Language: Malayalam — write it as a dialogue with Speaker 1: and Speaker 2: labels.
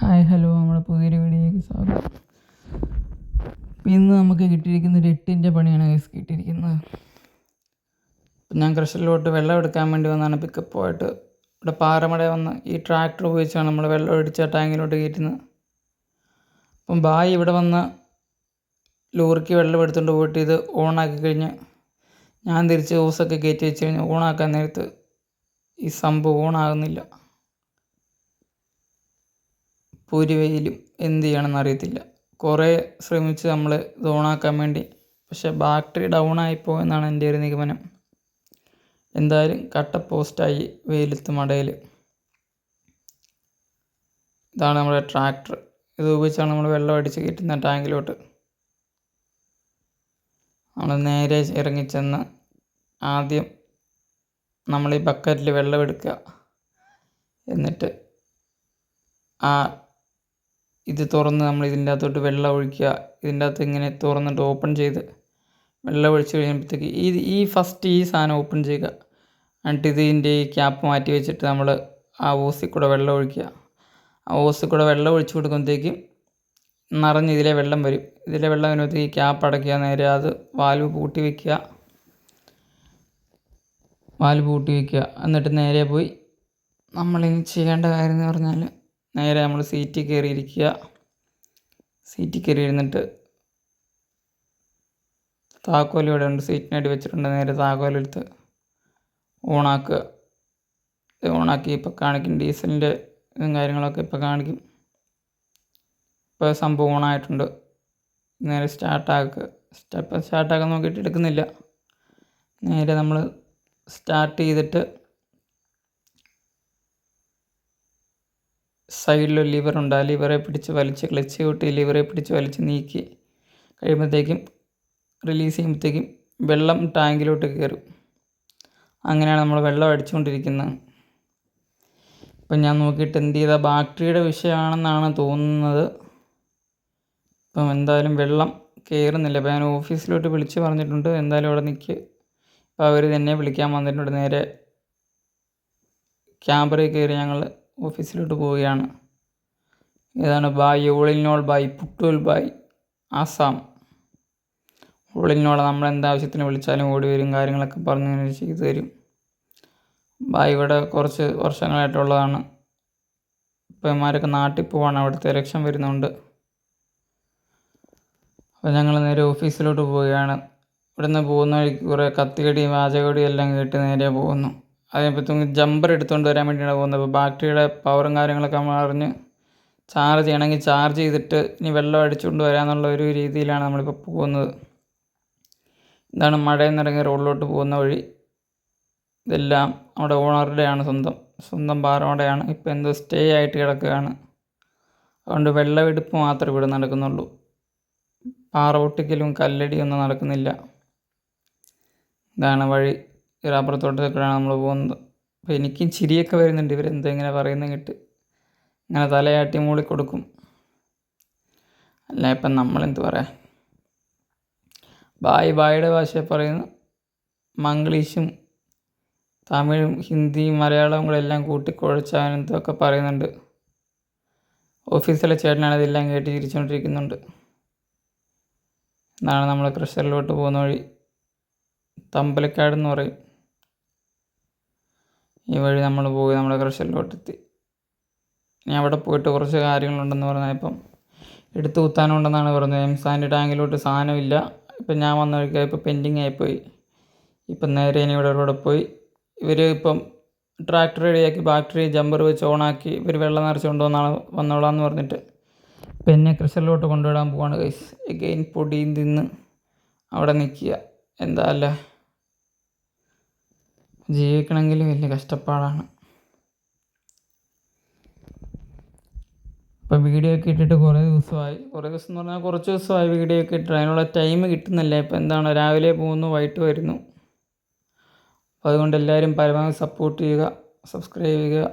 Speaker 1: ഹായ് ഹലോ, നമ്മുടെ പുതിയൊരു വീഡിയോയ്ക്ക് സ്വാഗതം. ഇന്ന് നമുക്ക് കിട്ടിയിരിക്കുന്ന ഒരു 8-ൻ്റെ പണിയാണ് കിട്ടിയിരിക്കുന്നത്. ഞാൻ ക്രഷറിലോട്ട് വെള്ളം എടുക്കാൻ വേണ്ടി വന്നാണ് പിക്കപ്പ് പോയിട്ട്. ഇവിടെ പാറമട വന്ന് ഈ ട്രാക്ടർ ഉപയോഗിച്ചാണ് നമ്മൾ വെള്ളം അടിച്ച ടാങ്കിലോട്ട് കയറ്റുന്നത്. അപ്പം ബായി ഇവിടെ വന്ന് ലോറിക്ക് വെള്ളം എടുത്തുകൊണ്ട് പോയിട്ട് ഇത് ഓണാക്കി കഴിഞ്ഞ് ഞാൻ തിരിച്ച് ഹോസൊക്കെ കയറ്റി വെച്ച് കഴിഞ്ഞ് ഓണാക്കാൻ നേരത്ത് ഈ സംഭവം ഓണാകുന്നില്ല. വെയിലും എന്ത് ചെയ്യണമെന്ന് അറിയത്തില്ല. കുറേ ശ്രമിച്ച് നമ്മൾ ഇത് ഓണാക്കാൻ വേണ്ടി, പക്ഷേ ബാറ്ററി ഡൗൺ ആയിപ്പോയെന്നാണ് എൻ്റെ ഒരു നിഗമനം. എന്തായാലും കട്ട പോസ്റ്റായി വെയിലത്ത് മടയിൽ. ഇതാണ് നമ്മുടെ ട്രാക്ടർ. ഇത് ഉപയോഗിച്ചാണ് നമ്മൾ വെള്ളം അടിച്ച് കയറ്റുന്ന ടാങ്കിലോട്ട്. നമ്മൾ നേരെ ഇറങ്ങിച്ചെന്ന് ആദ്യം നമ്മൾ ഈ ബക്കറ്റിൽ വെള്ളം എടുക്കുക. എന്നിട്ട് ഇത് തുറന്ന് നമ്മൾ ഇതിൻ്റെ അകത്തോട്ട് വെള്ളം ഒഴിക്കുക. ഇതിൻ്റെ അകത്ത് ഇങ്ങനെ തുറന്നിട്ട് ഓപ്പൺ ചെയ്ത് വെള്ളം ഒഴിച്ച് കഴിയുമ്പോഴത്തേക്ക് ഈ സാധനം ഓപ്പൺ ചെയ്യുക. എന്നിട്ട് ഇതിൻ്റെ ഈ ക്യാപ്പ് മാറ്റി വെച്ചിട്ട് നമ്മൾ ആ ഓസിൽ കൂടെ വെള്ളം ഒഴിക്കുക. ആ ഓസിൽ കൂടെ വെള്ളം ഒഴിച്ച് കൊടുക്കുമ്പോഴത്തേക്കും നിറഞ്ഞ് ഇതിലെ വെള്ളം വരും. ഇതിലെ വെള്ളം വരുമ്പോഴത്തേക്ക് ഈ ക്യാപ്പ് അടയ്ക്കുക. നേരെ അത് വാൽവ് പൂട്ടി വയ്ക്കുക. എന്നിട്ട് നേരെ പോയി നമ്മളിനി ചെയ്യേണ്ട കാര്യം എന്ന് പറഞ്ഞാൽ നേരെ നമ്മൾ സീറ്റിൽ കയറിയിരിക്കുക. സീറ്റിൽ കയറി ഇരുന്നിട്ട് താക്കോൽ ഇവിടെ ഉണ്ട്, സീറ്റിനടി വെച്ചിട്ടുണ്ട്. നേരെ താക്കോലെടുത്ത് ഓണാക്കുക. ഓണാക്കി ഇപ്പോൾ കാണിക്കും. ഡീസലിൻ്റെ ഇതും കാര്യങ്ങളൊക്കെ ഇപ്പോൾ കാണിക്കും. ഇപ്പോൾ സംഭവം ഓണായിട്ടുണ്ട്. നേരെ സ്റ്റാർട്ടാക്കുക. സ്റ്റാർട്ടാക്കാൻ നോക്കിയിട്ട് എടുക്കുന്നില്ല. നേരെ നമ്മൾ സ്റ്റാർട്ട് ചെയ്തിട്ട് സൈഡിലൊരു ലിവറുണ്ട്. ആ ലിവറെ പിടിച്ച് വലിച്ച് ക്ലച്ച് കൂട്ടി ലിവറെ പിടിച്ച് വലിച്ച് നീക്കി കഴിയുമ്പോഴത്തേക്കും റിലീസ് ചെയ്യുമ്പോഴത്തേക്കും വെള്ളം ടാങ്കിലോട്ട് കയറും. അങ്ങനെയാണ് നമ്മൾ വെള്ളം അടിച്ചുകൊണ്ടിരിക്കുന്നത്. ഇപ്പം ഞാൻ നോക്കിയിട്ട് എന്ത് ചെയ്താൽ ബാറ്ററിയുടെ വിഷയമാണെന്നാണ് തോന്നുന്നത്. ഇപ്പം എന്തായാലും വെള്ളം കയറുന്നില്ല. അപ്പോൾ ഞാൻ ഓഫീസിലോട്ട് വിളിച്ച് പറഞ്ഞിട്ടുണ്ട്, എന്തായാലും അവിടെ നിൽക്ക്. അപ്പോൾ അവർ തന്നെ വിളിക്കാൻ വന്നിട്ടുണ്ട്. നേരെ ക്യാമറയിൽ കയറി ഞങ്ങൾ ഓഫീസിലോട്ട് പോവുകയാണ്. ഇതാണ് ബായ്, ഓൾ ഇൻ ഓൾ ബായ്, പുട്ടൂൽ ബായ്, ആസാം. ഓൾ ഇൻ ഓൾ നമ്മൾ എന്താവശ്യത്തിന് വിളിച്ചാലും ഓടി വരും, കാര്യങ്ങളൊക്കെ പറഞ്ഞ് ചെയ്തു തരും. ബായ് ഇവിടെ കുറച്ച് വർഷങ്ങളായിട്ടുള്ളതാണ്. ഇപ്പോൾ ഇവന്മാരൊക്കെ നാട്ടിൽ പോവാണ്, അവിടുത്തെ ഇലക്ഷൻ വരുന്നുണ്ട്. അപ്പോൾ ഞങ്ങൾ നേരെ ഓഫീസിലോട്ട് പോവുകയാണ്. ഇവിടുന്ന് പോകുന്ന വഴിക്ക് കുറേ കത്തികടിയും വാചകടിയും എല്ലാം കേട്ട് നേരെ പോകുന്നു. അതിനെപ്പറ്റി ജമ്പർ എടുത്തുകൊണ്ട് വരാൻ വേണ്ടിയാണ് പോകുന്നത്. അപ്പോൾ ബാറ്ററിയുടെ പവറും കാര്യങ്ങളൊക്കെ നമ്മൾ അറിഞ്ഞ് ചാർജ് ചെയ്യണമെങ്കിൽ ചാർജ് ചെയ്തിട്ട് ഇനി വെള്ളം അടിച്ചുകൊണ്ട് വരാമെന്നുള്ള ഒരു രീതിയിലാണ് നമ്മളിപ്പോൾ പോകുന്നത്. ഇതാണ് മഴയിൽ നിന്നിറങ്ങി റോഡിലോട്ട് പോകുന്ന വഴി. ഇതെല്ലാം നമ്മുടെ ഓണറുടെയാണ്, സ്വന്തം പാറമടയാണ്. ഇപ്പോൾ എന്തോ സ്റ്റേ ആയിട്ട് കിടക്കുകയാണ്. അതുകൊണ്ട് വെള്ളമെടുപ്പ് മാത്രമേ ഇവിടെ നടക്കുന്നുള്ളൂ. പാറ പൊട്ടിക്കലും കല്ലടിയും ഒന്നും നടക്കുന്നില്ല. ഇതാണ് വഴി. റബ്ബർ തോട്ടത്തിലൂടെയാണ് നമ്മൾ പോകുന്നത്. അപ്പോൾ എനിക്കും ചിരിയൊക്കെ വരുന്നുണ്ട്. ഇവരെന്തോ ഇങ്ങനെ പറയുന്നത് കേട്ട്. ഇങ്ങനെ തലയാട്ടി മൂളിക്കൊടുക്കും. അല്ല ഇപ്പം നമ്മളെന്ത് പറയാം. ബായിയുടെ ഭാഷ പറയുന്നു. മംഗ്ലീഷും തമിഴും ഹിന്ദിയും മലയാളവും കൂടെ എല്ലാം കൂട്ടിക്കുഴച്ചാനെന്തൊക്കെ പറയുന്നുണ്ട്. ഓഫീസിലെ ചേട്ടനാണ് ഇതെല്ലാം കേട്ട് ചിരിച്ചുകൊണ്ടിരിക്കുന്നുണ്ട്. എന്നാണ് നമ്മൾ ക്രഷറിലോട്ട് പോകുന്ന വഴി. തമ്പലക്കാട് എന്ന് പറയും. ഈ വഴി നമ്മൾ പോയി നമ്മുടെ ക്രഷറിലോട്ടെത്തി. ഇനി അവിടെ പോയിട്ട് കുറച്ച് കാര്യങ്ങളുണ്ടെന്ന് പറഞ്ഞാൽ ഇപ്പം എടുത്തു കുത്താനുണ്ടെന്നാണ് പറഞ്ഞത്. എംസാൻ്റെ ടാങ്കിലോട്ട് സാധനമില്ല. ഇപ്പം ഞാൻ വന്ന വഴിക്ക് ഇപ്പോൾ പെൻഡിങ് ആയിപ്പോയി. ഇപ്പം നേരെ ഇനി ഇവിടെ പോയി ഇവർ ഇപ്പം ട്രാക്ടർ റെഡിയാക്കി ബാറ്ററി ജമ്പർ വെച്ച് ഓണാക്കി ഇവർ വെള്ളം നിറച്ചുകൊണ്ട് വന്നോളാന്ന് പറഞ്ഞിട്ട് ഇപ്പം എന്നെ ക്രഷറിലോട്ട് കൊണ്ടുവിടാൻ പോവാണ് ഗൈസ്. എഗെയിൻ പൊടിയും തിന്ന് അവിടെ നിൽക്കുക. എന്താ അല്ലേ, ജീവിക്കണമെങ്കിൽ വലിയ കഷ്ടപ്പാടാണ്. ഇപ്പം വീഡിയോ ഒക്കെ ഇട്ടിട്ട് കുറേ ദിവസം എന്ന് പറഞ്ഞാൽ കുറച്ച് ദിവസമായി വീഡിയോ ഒക്കെ ഇട്ടിട്ട്. അതിനുള്ള ടൈം കിട്ടുന്നില്ല. ഇപ്പം എന്താണ്, രാവിലെ പോകുന്നു വൈകിട്ട് വരുന്നു. അപ്പോൾ അതുകൊണ്ട് എല്ലാവരും പരമാവധി സപ്പോർട്ട് ചെയ്യുക, സബ്സ്ക്രൈബ് ചെയ്യുക.